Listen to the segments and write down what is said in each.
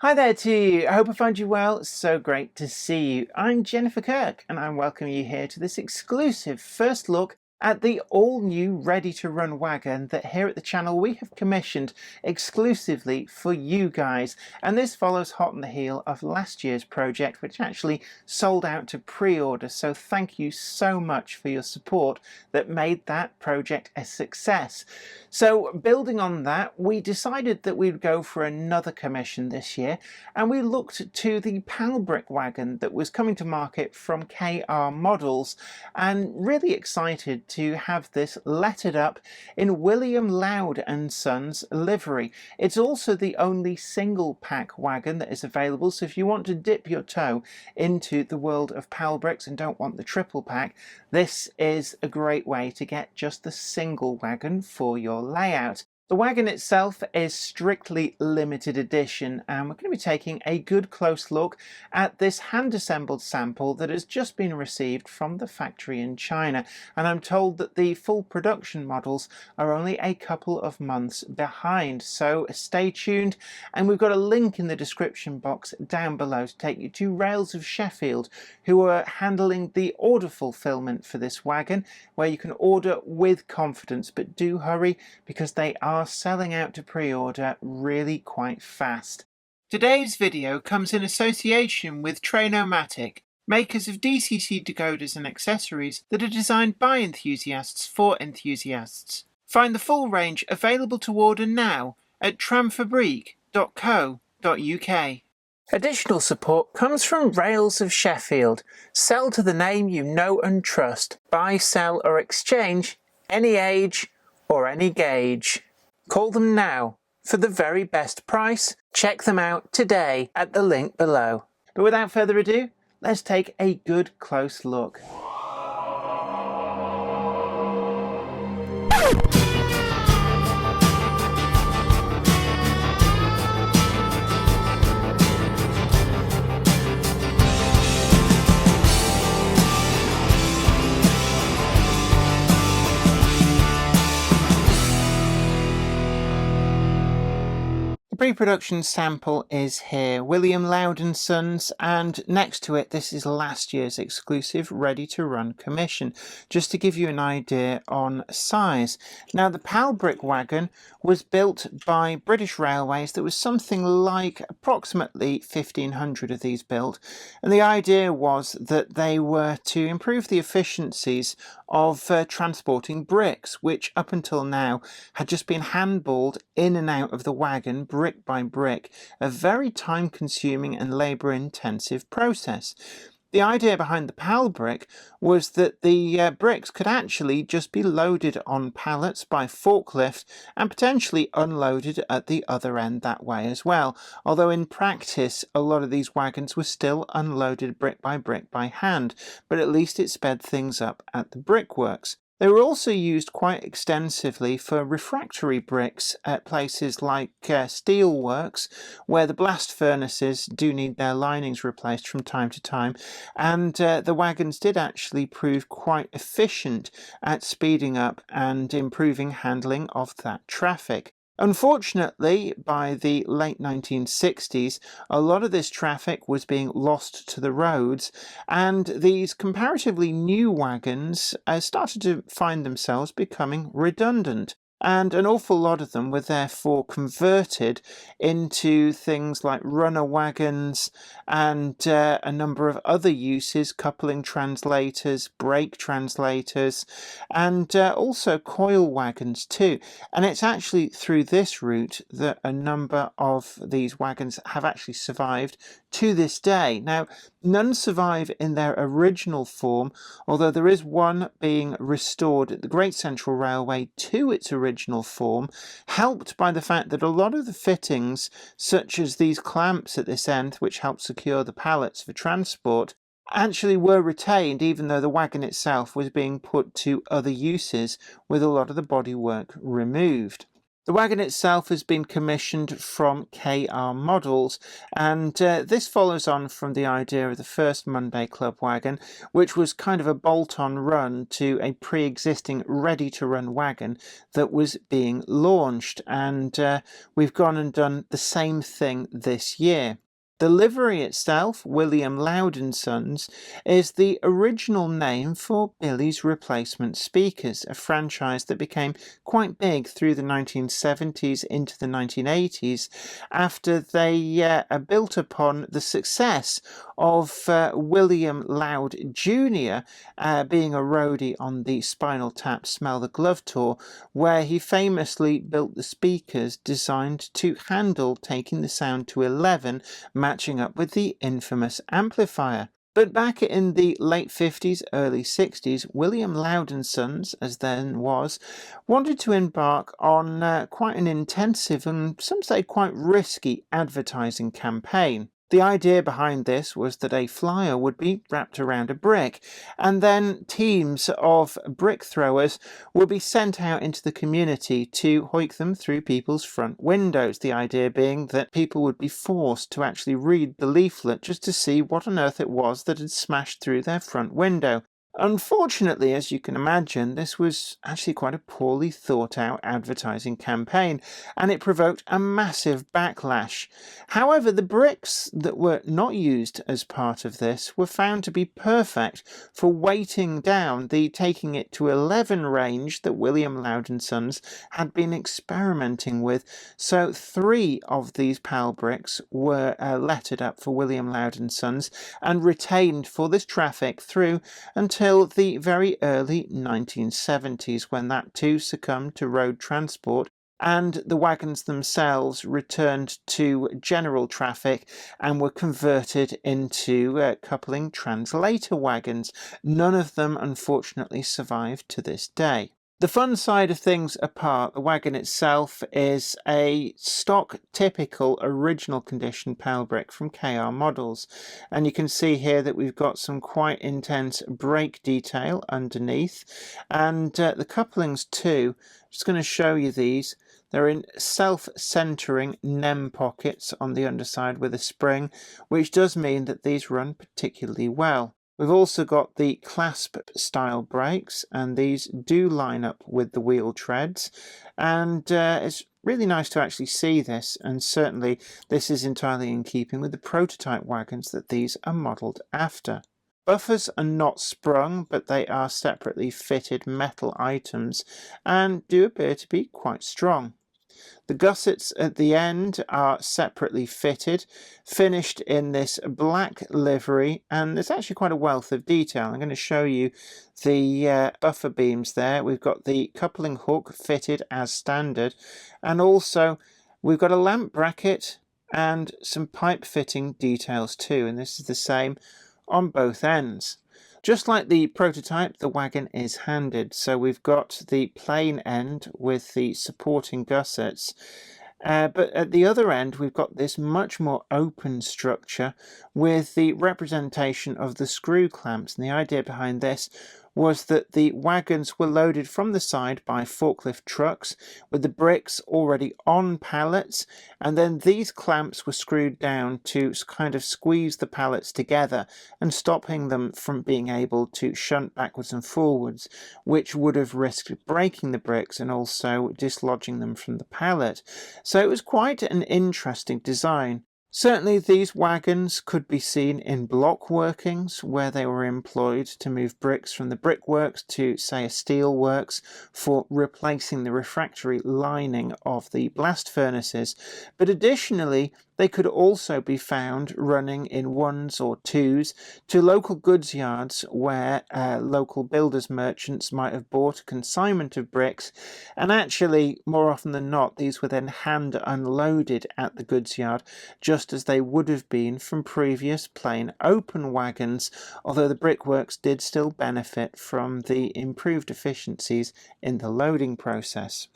Hi there to you. I hope I find you well. It's so great to see you. I'm Jennifer Kirk and I'm welcoming you here to this exclusive first look at the all-new ready-to-run wagon that here at the channel we have commissioned exclusively for you guys. And this follows hot on the heel of last year's project, which actually sold out to pre-order. So thank you so much for your support that made that project a success. So building on that, we decided that we'd go for another commission this year, and we looked to the palbrick wagon that was coming to market from KR Models, and really excited to have this lettered up in William Loud and Sons livery. It's also the only single pack wagon that is available, so if you want to dip your toe into the world of palbricks and don't want the triple pack, this is a great way to get just the single wagon for your layout. The wagon itself is strictly limited edition, and we're going to be taking a good close look at this hand-assembled sample that has just been received from the factory in China, and I'm told that the full production models are only a couple of months behind, so stay tuned. And we've got a link in the description box down below to take you to Rails of Sheffield, who are handling the order fulfillment for this wagon, where you can order with confidence, but do hurry because they are selling out to pre-order really quite fast. Today's video comes in association with Trainomatic, makers of DCT decoders and accessories that are designed by enthusiasts for enthusiasts. Find the full range available to order now at tramfabrique.co.uk. Additional support comes from Rails of Sheffield. Sell to the name you know and trust. Buy, sell or exchange any age or any gauge. Call them now for the very best price. Check them out today at the link below. But without further ado, let's take a good close look. The pre-production sample is here, William Loud and Sons, and next to it this is last year's exclusive ready-to-run commission, just to give you an idea on size. Now the palbrick wagon was built by British Railways. There was something like approximately 1,500 of these built, and the idea was that they were to improve the efficiencies of transporting bricks, which up until now had just been handballed in and out of the wagon brick by brick, a very time-consuming and labour-intensive process. The idea behind the palbrick was that the bricks could actually just be loaded on pallets by forklift and potentially unloaded at the other end that way as well, although in practice a lot of these wagons were still unloaded brick by hand, but at least it sped things up at the brickworks. They were also used quite extensively for refractory bricks at places like steelworks, where the blast furnaces do need their linings replaced from time to time, and the wagons did actually prove quite efficient at speeding up and improving handling of that traffic. Unfortunately, by the late 1960s, a lot of this traffic was being lost to the roads, and these comparatively new wagons started to find themselves becoming redundant. And an awful lot of them were therefore converted into things like runner wagons and a number of other uses, coupling translators, brake translators, and also coil wagons too. And it's actually through this route that a number of these wagons have actually survived to this day. Now, none survive in their original form, although there is one being restored at the Great Central Railway to its original form, helped by the fact that a lot of the fittings, such as these clamps at this end, which help secure the pallets for transport, actually were retained, even though the wagon itself was being put to other uses with a lot of the bodywork removed. The wagon itself has been commissioned from KR Models, and this follows on from the idea of the first Monday Club wagon, which was kind of a bolt-on run to a pre-existing ready-to-run wagon that was being launched, and we've gone and done the same thing this year. The livery itself, William Loud and Sons, is the original name for Billy's Replacement Speakers, a franchise that became quite big through the 1970s into the 1980s after they built upon the success of William Loud Jr. Being a roadie on the Spinal Tap Smell the Glove tour, where he famously built the speakers designed to handle taking the sound to 11, matching up with the infamous amplifier. But back in the late 50s, early 60s, William Loud and Sons, as then was, wanted to embark on quite an intensive and some say quite risky advertising campaign. The idea behind this was that a flyer would be wrapped around a brick, and then teams of brick throwers would be sent out into the community to hoik them through people's front windows. The idea being that people would be forced to actually read the leaflet just to see what on earth it was that had smashed through their front window. Unfortunately, as you can imagine, this was actually quite a poorly thought out advertising campaign, and it provoked a massive backlash. However, the bricks that were not used as part of this were found to be perfect for weighting down the taking it to 11 range that William Loud and Sons had been experimenting with. So 3 of these PAL bricks were lettered up for William Loud and Sons and retained for this traffic through until the very early 1970s, when that too succumbed to road transport and the wagons themselves returned to general traffic and were converted into coupling translator wagons. None of them unfortunately survived to this day. The fun side of things apart, the wagon itself is a stock, typical, original condition PAL brick from KR Models. And you can see here that we've got some quite intense brake detail underneath. And the couplings too, I'm just going to show you these. They're in self-centering NEM pockets on the underside with a spring, which does mean that these run particularly well. We've also got the clasp style brakes, and these do line up with the wheel treads, and it's really nice to actually see this, and certainly this is entirely in keeping with the prototype wagons that these are modelled after. Buffers are not sprung, but they are separately fitted metal items and do appear to be quite strong. The gussets at the end are separately fitted, finished in this black livery, and there's actually quite a wealth of detail. I'm going to show you the buffer beams there. We've got the coupling hook fitted as standard, and also we've got a lamp bracket and some pipe fitting details too, and this is the same on both ends. Just like the prototype, the wagon is handed, so we've got the plain end with the supporting gussets, but at the other end we've got this much more open structure with the representation of the screw clamps, and the idea behind this was that the wagons were loaded from the side by forklift trucks with the bricks already on pallets, and then these clamps were screwed down to kind of squeeze the pallets together and stopping them from being able to shunt backwards and forwards, which would have risked breaking the bricks and also dislodging them from the pallet. So it was quite an interesting design. Certainly these wagons could be seen in block workings where they were employed to move bricks from the brickworks to, say, a steel works for replacing the refractory lining of the blast furnaces, but additionally they could also be found running in 1s or 2s to local goods yards where local builders merchants might have bought a consignment of bricks, and actually more often than not these were then hand unloaded at the goods yard just as they would have been from previous plain open wagons, although the brickworks did still benefit from the improved efficiencies in the loading process.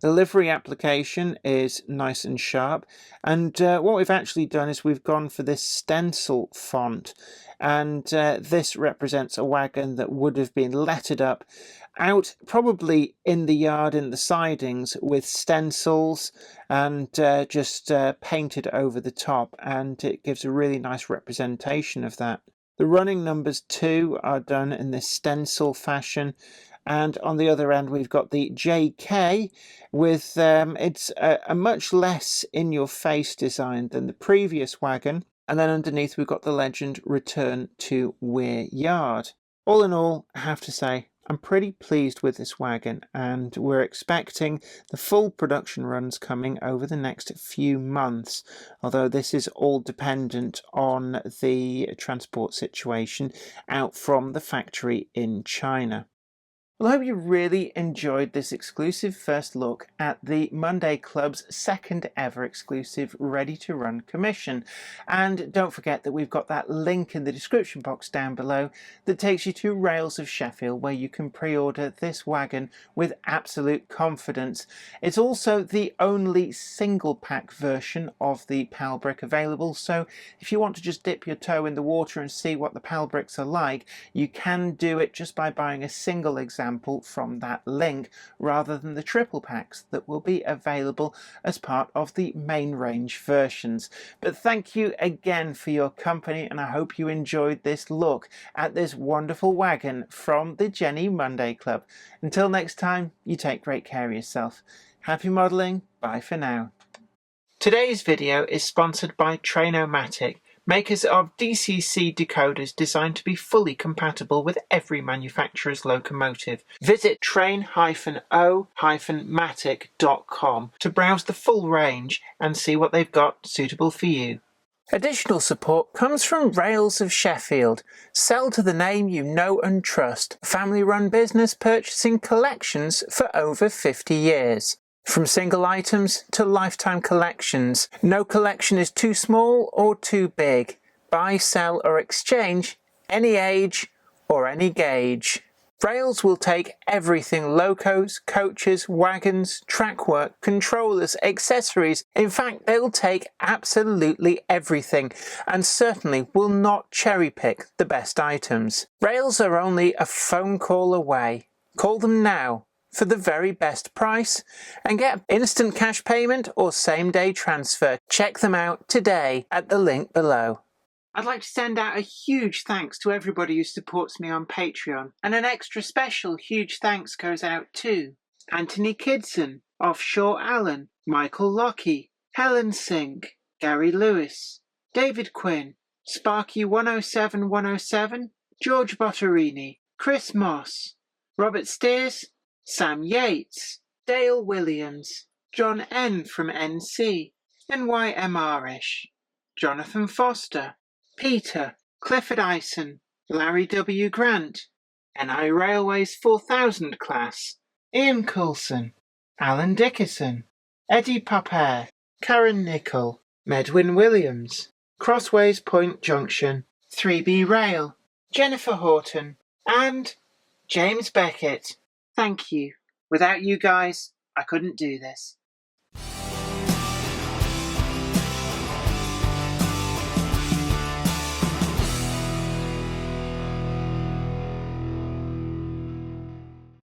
The livery application is nice and sharp, and what we've actually done is we've gone for this stencil font, and this represents a wagon that would have been lettered up out probably in the yard in the sidings with stencils and just painted over the top, and it gives a really nice representation of that. The running numbers too are done in this stencil fashion, and on the other end we've got the JK with it's a much less in your face design than the previous wagon, and then underneath we've got the legend return to Weir Yard. All in all, I have to say I'm pretty pleased with this wagon, and we're expecting the full production runs coming over the next few months, although this is all dependent on the transport situation out from the factory in China. Well, I hope you really enjoyed this exclusive first look at the Monday Club's second ever exclusive Ready to Run commission. And don't forget that we've got that link in the description box down below that takes you to Rails of Sheffield, where you can pre-order this wagon with absolute confidence. It's also the only single pack version of the palbrick available, so if you want to just dip your toe in the water and see what the palbricks are like, you can do it just by buying a single example from that link rather than the triple packs that will be available as part of the main range versions. But thank you again for your company, and I hope you enjoyed this look at this wonderful wagon from the Jenny Monday Club. Until next time, you take great care of yourself. Happy modelling, bye for now. Today's video is sponsored by Train-O-Matic, makers of DCC decoders designed to be fully compatible with every manufacturer's locomotive. Visit train-o-matic.com to browse the full range and see what they've got suitable for you. Additional support comes from Rails of Sheffield. Sell to the name you know and trust. Family-run business purchasing collections for over 50 years. From single items to lifetime collections, no collection is too small or too big. Buy, sell or exchange, any age or any gauge. Rails will take everything: locos, coaches, wagons, track work, controllers, accessories. In fact, they'll take absolutely everything, and certainly will not cherry pick the best items. Rails are only a phone call away. Call them now for the very best price and get instant cash payment or same-day transfer. Check them out today at the link below. I'd like to send out a huge thanks to everybody who supports me on Patreon, and an extra special huge thanks goes out to Anthony Kidson, Offshore Allen, Michael Lockie, Helen Sink, Gary Lewis, David Quinn, Sparky 107107, George Botterini, Chris Moss, Robert Steers, Sam Yates, Dale Williams, John N from NC, NYMRish, Jonathan Foster, Peter, Clifford Ison, Larry W. Grant, NI Railways 4000 class, Ian Coulson, Alan Dickerson, Eddie Popper, Karen Nichol, Medwin Williams, Crossways Point Junction, 3B Rail, Jennifer Horton, and James Beckett. Thank you. Without you guys, I couldn't do this.